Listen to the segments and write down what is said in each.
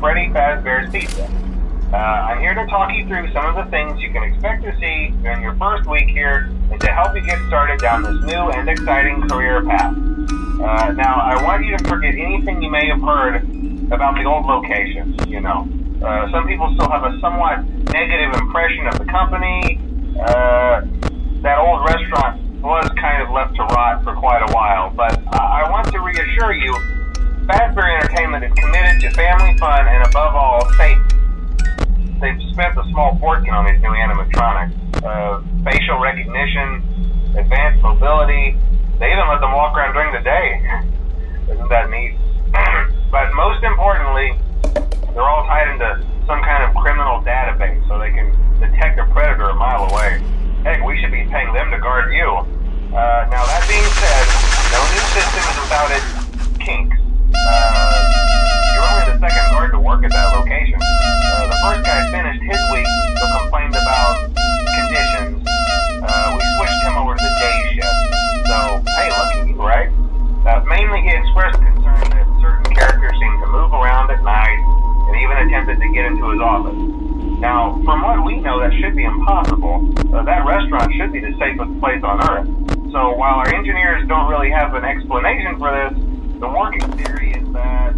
Freddy Fazbear's Pizza. I'm here to talk you through some of the things you can expect to see during your first week here and to help you get started down this new and exciting career path. Now, I want you to forget anything you may have heard about the old location, you know. Some people still have a somewhat negative impression of the company. That old restaurant was kind of left to rot for quite a while, but I want to reassure you, Fazbear Entertainment is committed to family fun and above all, safety. They've spent a small fortune on these new animatronics. Facial recognition, advanced mobility. They even let them walk around during the day. Isn't that neat? But most importantly, they're all tied into some kind of criminal database so they can detect a predator a mile away. Heck, we should be paying them to guard you. Now that being said, no new system is without its kinks. You're only the second guard to work at that location. The first guy finished his week but complained about conditions. We switched him over to the day shift. So, hey, lucky you, right? Mainly he expressed concern that certain characters seem to move around at night and even attempted to get into his office. Now, from what we know, that should be impossible. That restaurant should be the safest place on Earth. So while our engineers don't really have an explanation for this, the working theory is that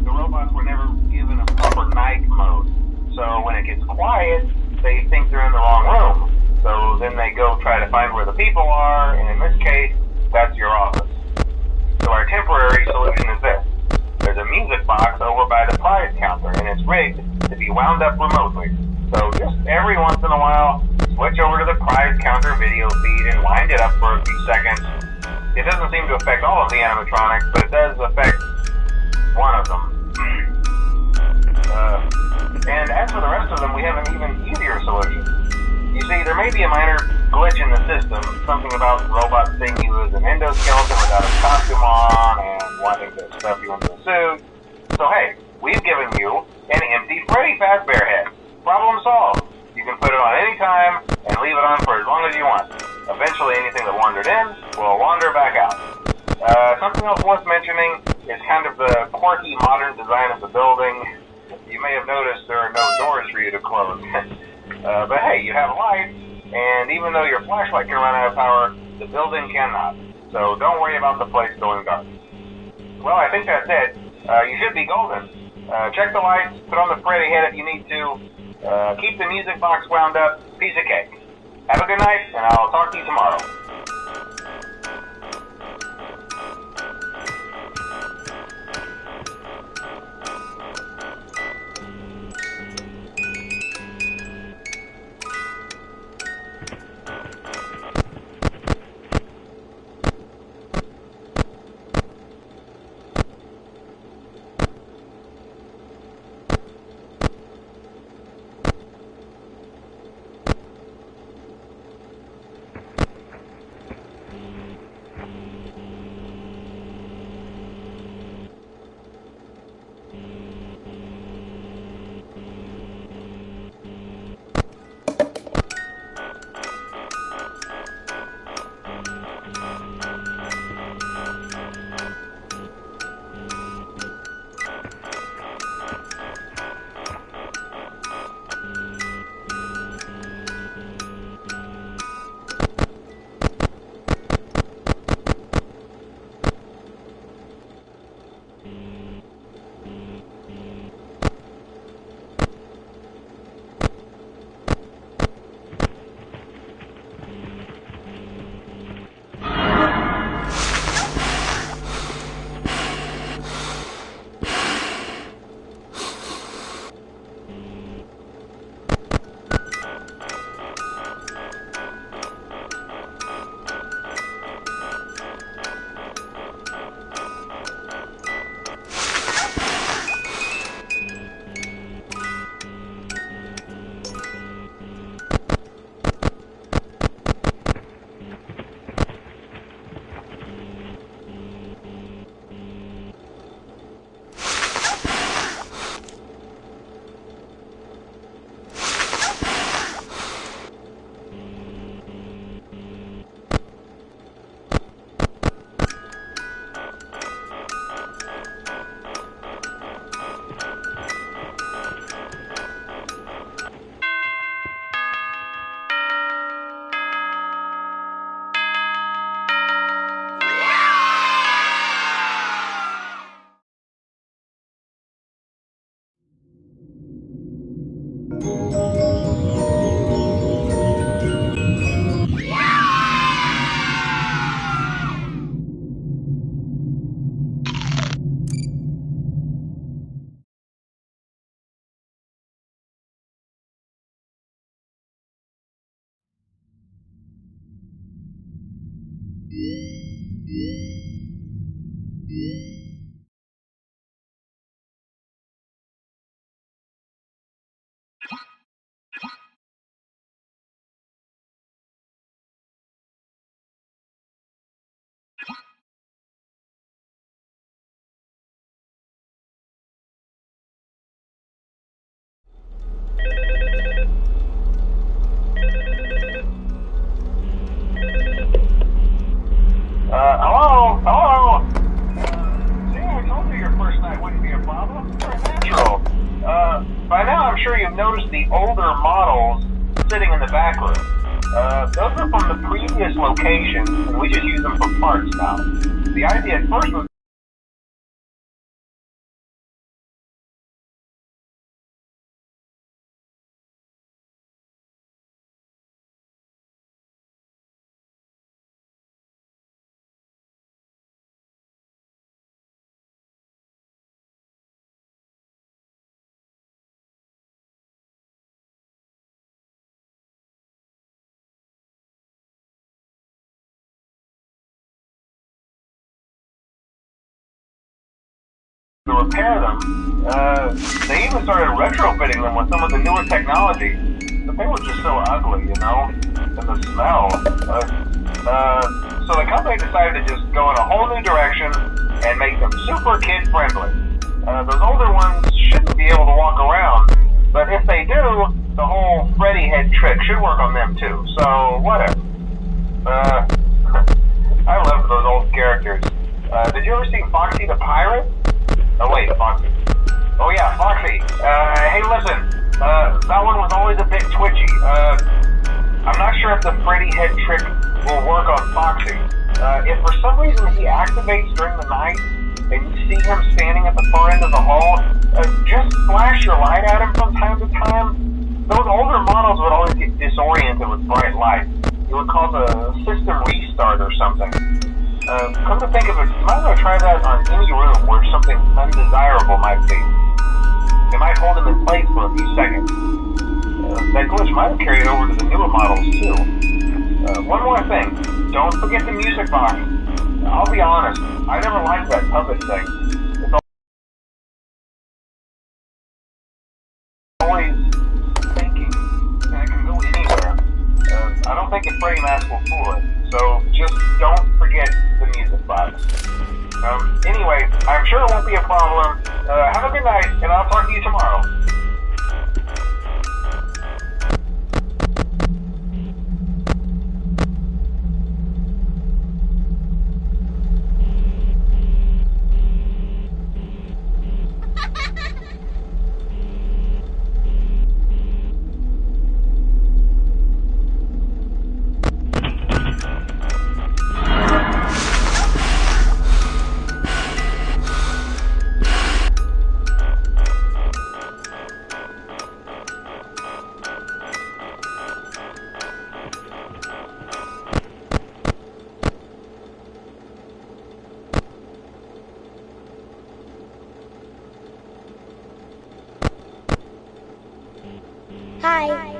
the robots were never given a proper night mode. So when it gets quiet, they think they're in the wrong room. So then they go try to find where the people are, and in this case, that's your office. So our temporary solution is this. There's a music box over by the prize counter, and it's rigged to be wound up remotely. So just every once in a while, switch over to the prize counter video feed and wind it up for a few seconds. It doesn't seem to affect all of the animatronics, but it does affect one of them. And as for the rest of them, we have an even easier solution. You see, there may be a minor glitch in the system, something about robots seeing you as an endoskeleton without a costume on and wanting to stuff you into a suit. So hey, we've given you an empty Freddy Fazbear head. Problem solved. You can put it on any time and leave it on for as long as you want. Eventually anything that wandered in will wander back out. Something else worth mentioning is kind of the quirky modern design of the building. You may have noticed there are no doors for you to close. But hey, you have lights, and even though your flashlight can run out of power, the building cannot. So don't worry about the place going dark. Well, I think that's it. You should be golden. Check the lights, put on the Freddy head if you need to. Keep the music box wound up. Piece of cake. Have a good night, and I'll talk to you tomorrow. sure you've noticed the older models sitting in the back room. Those are from the previous location, and we just use them for parts now. The idea at first was to repair them. They even started retrofitting them with some of the newer technology, but they were just so ugly, you know, and the smell. So the company decided to just go in a whole new direction and make them super kid-friendly. Those older ones shouldn't be able to walk around, but if they do, the whole Freddy head trick should work on them too, so whatever. I love those old characters. Did you ever see Foxy the Pirate? Oh wait, Foxy. Oh yeah, Foxy. Hey listen, that one was always a bit twitchy. I'm not sure if the Freddy head trick will work on Foxy. If for some reason he activates during the night, and you see him standing at the far end of the hall, just flash your light at him from time to time. Those older models would always get disoriented with bright light. It would cause a system restart or something. Come to think of it, you might want to try that on any room where something undesirable might be. It might hold him in place for a few seconds. That glitch might have carried over to the newer models too. One more thing, don't forget the music box. I'll be honest, I never liked that puppet thing. It's always thinking, and it can go anywhere. I don't think the Freddy mask will fool it, so just don't forget the music box. Anyway, I'm sure it won't be a problem. Have a good night, and I'll talk to you tomorrow. Hi.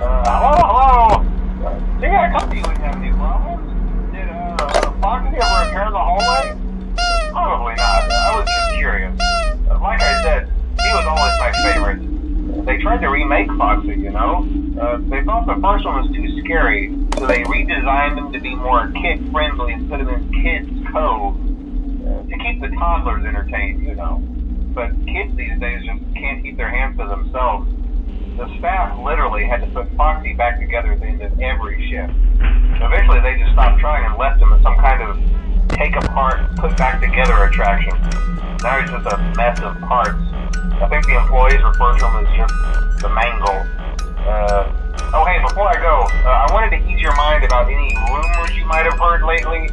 Hello? See, I told you we'd have any problems. Did Foxy ever repair the hallway? Probably not. I was just curious. Like I said, he was always my favorite. They tried to remake Foxy, you know? They thought the first one was too scary, so they redesigned him to be more kid-friendly and put him in Kids Cove. To keep the toddlers entertained, you know. But kids these days just can't keep their hands to themselves. The staff literally had to put Foxy back together at the end of every shift. Eventually they just stopped trying and left him as some kind of take apart, put back together attraction. Now he's just a mess of parts. I think the employees refer to him as just the mangle. Oh hey, before I go, I wanted to ease your mind about any rumors you might have heard lately.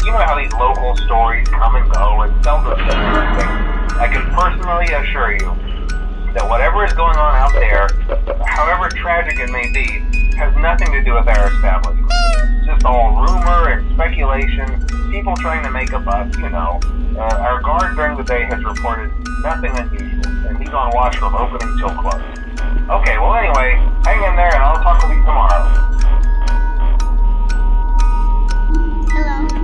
You know how these local stories come and go and seldom say anything. I can personally assure you that whatever is going on out there, however tragic it may be, has nothing to do with our establishment. It's just all rumor and speculation, people trying to make a buck, you know. Our guard during the day has reported nothing unusual, and he's on watch from opening till close. Okay, well anyway, hang in there and I'll talk with you tomorrow. Hello.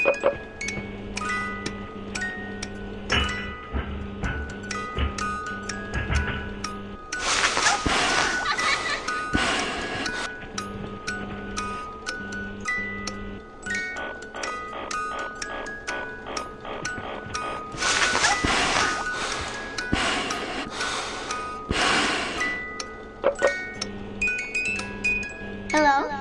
Hello? Hello.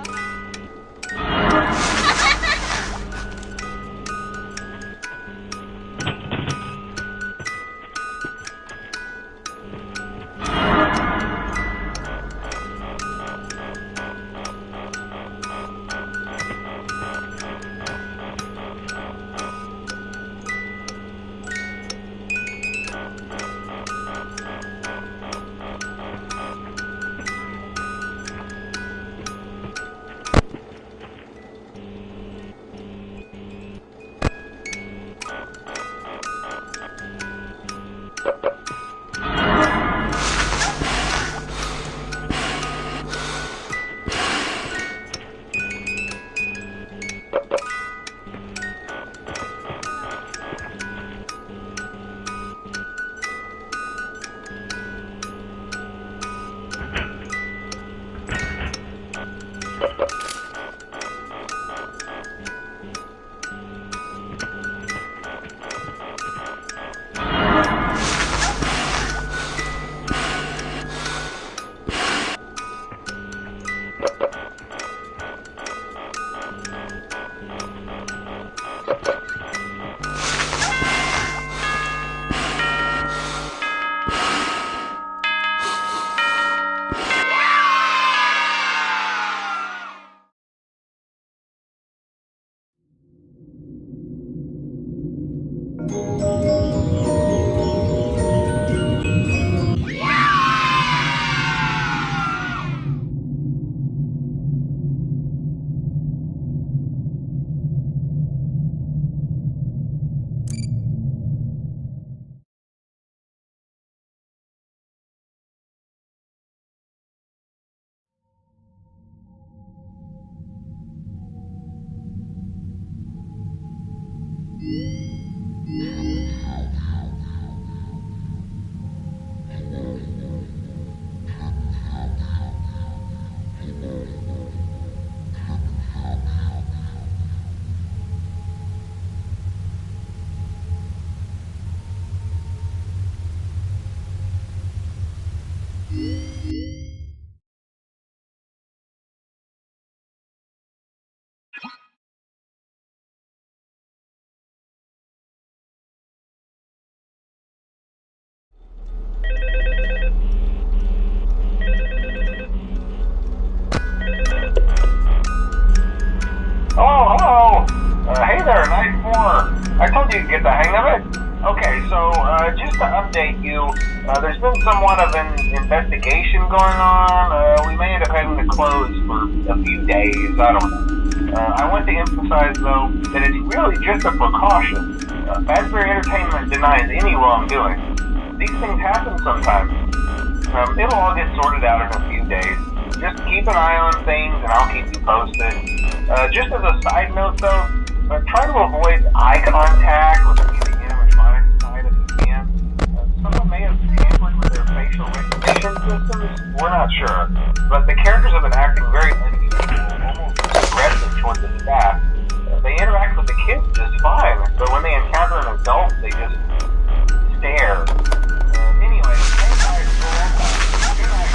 Hey there, Night 4. I told you to get the hang of it. Okay, so just to update you, there's been somewhat of an investigation going on. We may end up having to close for a few days. I don't know. I want to emphasize, though, that it's really just a precaution. Fazbear Entertainment denies any wrongdoing. These things happen sometimes. It'll all get sorted out in a few days. Just keep an eye on things, and I'll keep you posted. Just as a side note, though, try to avoid eye contact with any of the animatronic side if you can. Someone may have tampered with their facial recognition systems. We're not sure. But the characters have been acting very unusual, almost aggressive towards the staff. They interact with the kids just fine, but when they encounter an adult, they just stare. Anyway, hang tight. Good night.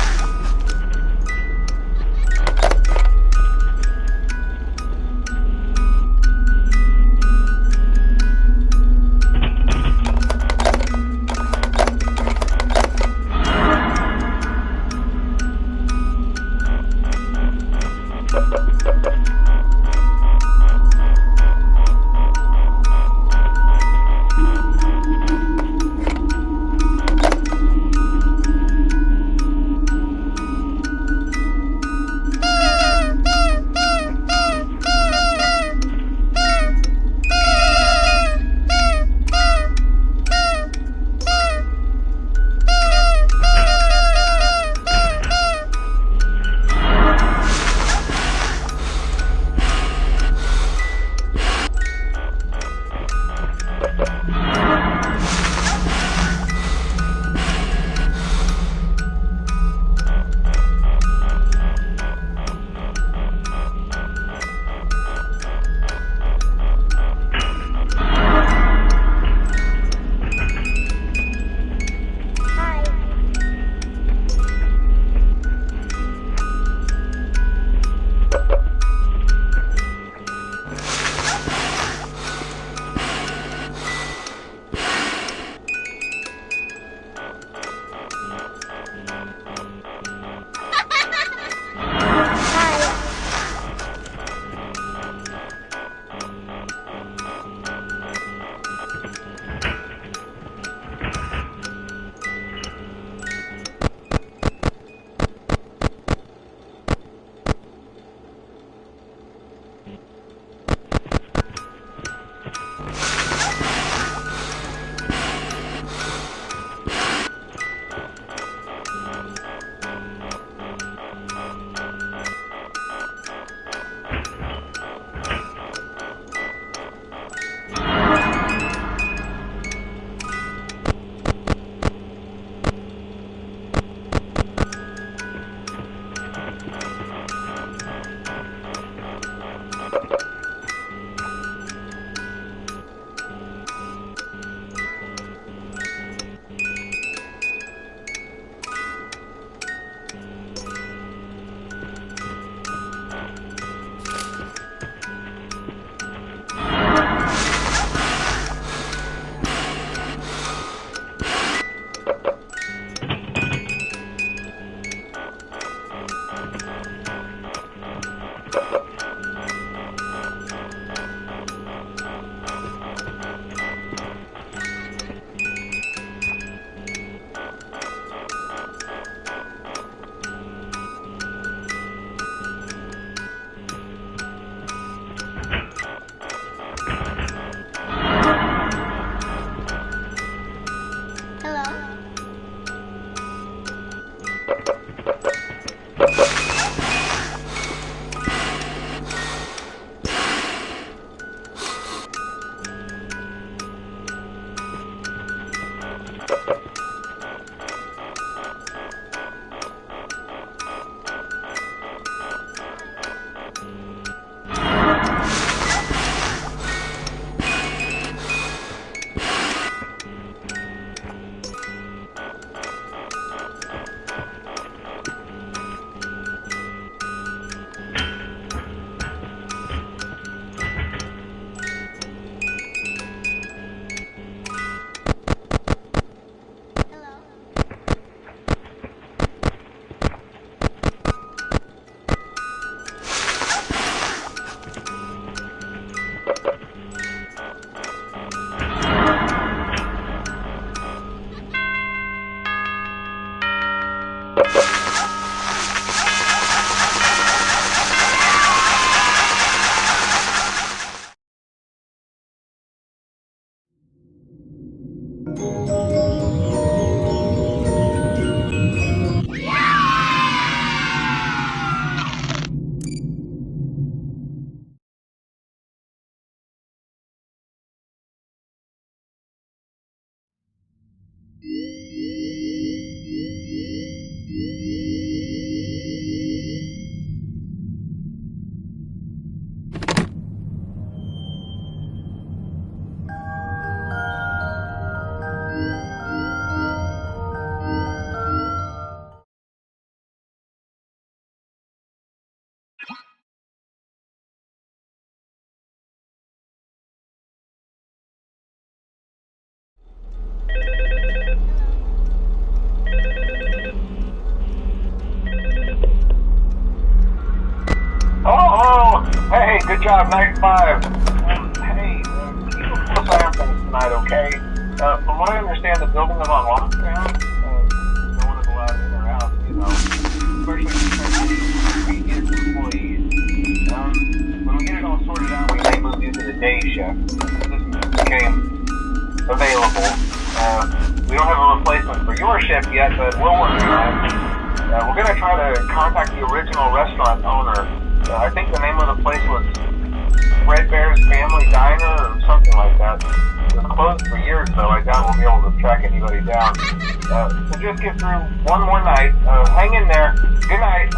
Oh, hey, good job, night 5. Hey, keep a close eye on things tonight, okay? From what I understand, the building is on lockdown. No one is allowed in or out, especially previous employees. When we get it all sorted out, we may move you to the day shift. This became available. We don't have a replacement for your shift yet, but we're working on it. We're going to try to contact the original restaurant owner. I think the name of the place was Red Bear's Family Diner or something like that. It was closed for years, though. I doubt we'll be able to track anybody down. So just get through one more night. Hang in there. Good night.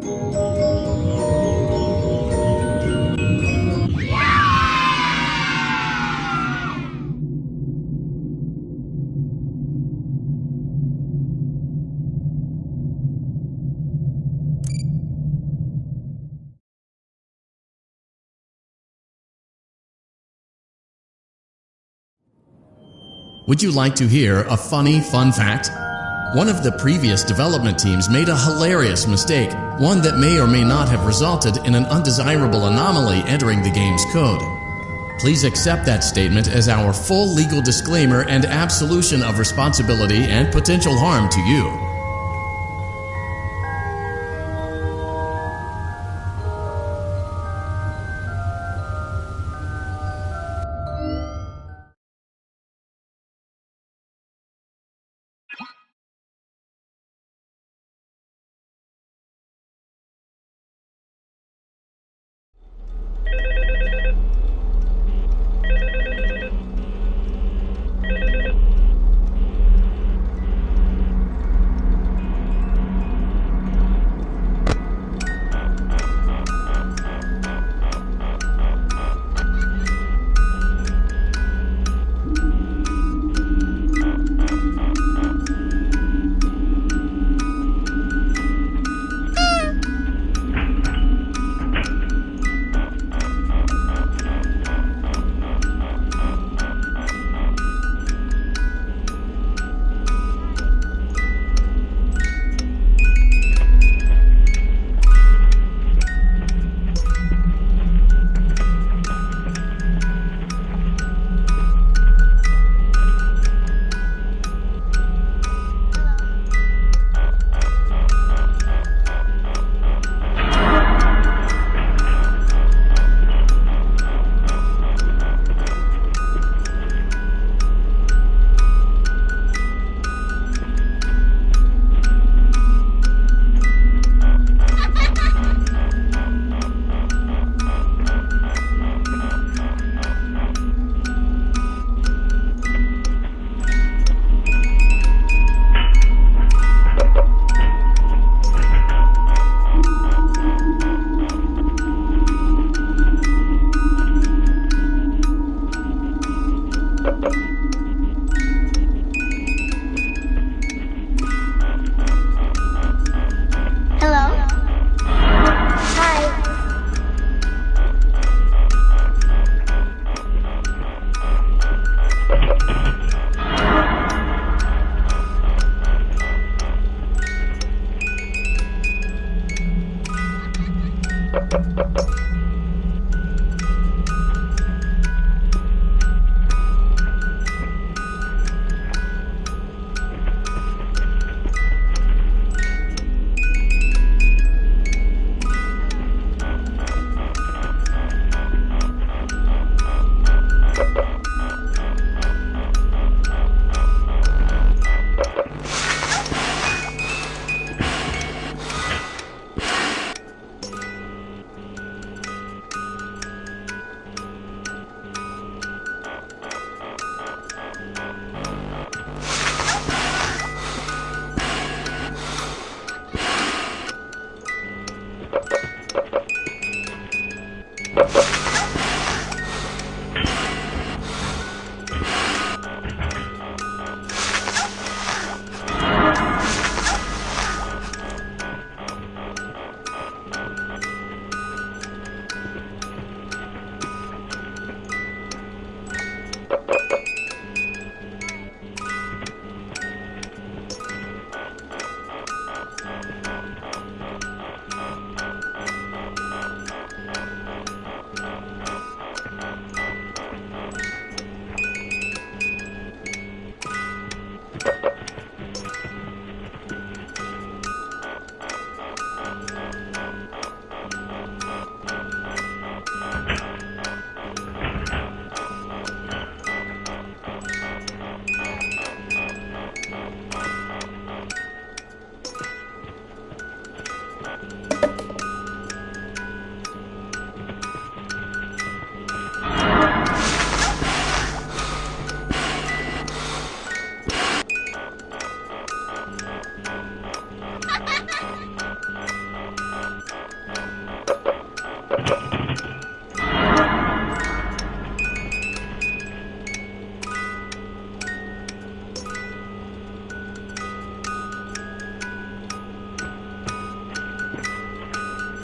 Would you like to hear a funny fun fact? One of the previous development teams made a hilarious mistake, one that may or may not have resulted in an undesirable anomaly entering the game's code. Please accept that statement as our full legal disclaimer and absolution of responsibility and potential harm to you.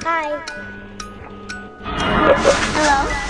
Hi. Hello?